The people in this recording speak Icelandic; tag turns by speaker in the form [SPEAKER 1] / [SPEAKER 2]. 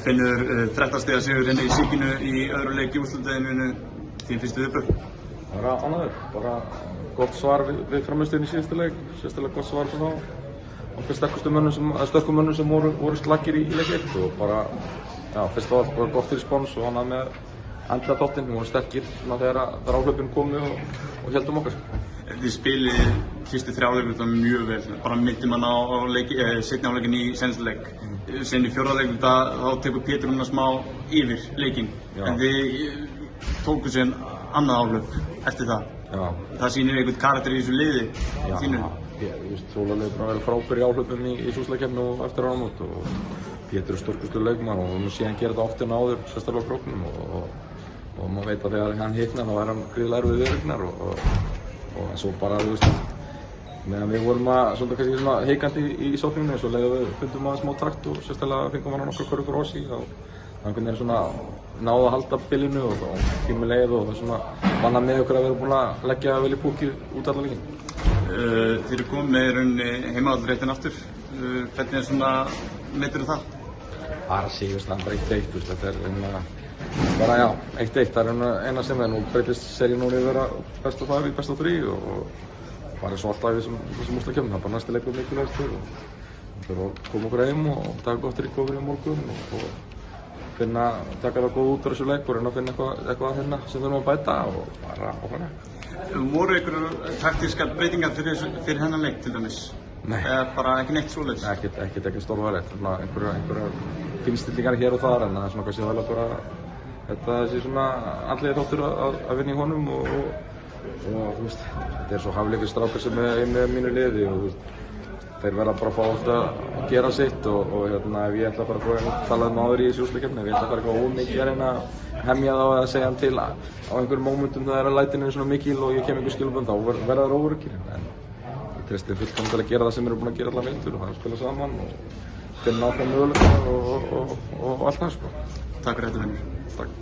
[SPEAKER 1] Finnur 13 stiga sigur hérna í Síkinu í öðru leik í úrslitakeppninni, þín fyrstu viðbrögð?
[SPEAKER 2] Bara ánægður, bara gott svar við frammistöðunni í síðustu leik, sérstaklega gott svar frá okkar sterkum mönnum sem voru slakir í leik 1 og bara, já, fyrst og allt bara gott respons og ánægð með andlega þáttinn, við vorum sterkir þegar áhlaupin komu og héldum okkar.
[SPEAKER 1] Þið spilið fyrstu 3 leikluta mjög vel, bara minnti mann á seinni hálfleikinn í seinustu leik. Sen í 4. leikluta þá tekur Pétur núna smá yfir leikinn, en þið tóku síðan annað áhlaup eftir það.
[SPEAKER 2] Já. Það
[SPEAKER 1] sýnir einhvern karakter í þessu liði þínu.
[SPEAKER 2] Sólarleik er bara vel frábær í áhlaupum í súslakeppni og eftir áramót og Pétur stórkostlegur leikmaður og við höfum séð hann gera þetta oft en áður, sérstaklega á króknum og maður veit að þegar hann hitnar þá hann gríðarlega erfið viðureignar og svo bara, meðan við vorum svolítið kannski svona heikandi í sókninni svo leiðum við fundum smá takt og sérstaklega fengum hann nokkrar körfur frá Ossi þá einhvern veginn svona náðu að halda bilinu og tími leið og það svona vann með okkur að vera búin að leggja vel í púkið út allan leikinn.
[SPEAKER 1] Þið eru komið með rauninni heimavallarréttinn aftur, hvernig svona meturðu það?
[SPEAKER 2] Bara sigurstaðan bara 1-1, þetta bara já, 1-1, það eina sem nú breytist seríu núna yfir að best of 5 í best of 3 og bara svo alltaf í þessum úrslitakeppni, það er bara næsti leikur mikilvægastur og við þurfum að koma okkur heim og taka gott recovery á morgun og taka það góð út á þessu leik og reyna að finna eitthvað hérna sem við þurfum að bæta og bara áfram.
[SPEAKER 1] Voru einhverjar taktískar breytingar fyrir hennan leik til dæmis?
[SPEAKER 2] Nei.
[SPEAKER 1] Eða bara ekki neitt svoleiðis?
[SPEAKER 2] Ekkert stórvægilegt, einhverjar finnstillingar hér og þar en það er svona kannski vel að bara þetta sé svona andlegi þáttur að vinna í honum og þú veist, þetta er svo hafleikir strákar sem er með mínu liði og þeir verða bara að fá alltaf að gera sitt og ef ég ætla að fara að tala áður í þessu úrslitakeppni, ef ég ætla að fara eitthvað ómikið að reyna að hemja þá eða segja hann til á einhverjum mómentum þegar lætin er svona mikil og ég kem einhver skilabönd þá verða það óöruggir en ég treysti fullkomlega til að gera það sem við erum búin að gera allar vetur og það er að spila saman og finna ákveðna möguleika og allt það sko.
[SPEAKER 1] Takk fyrir þetta, Finnur.
[SPEAKER 2] Takk.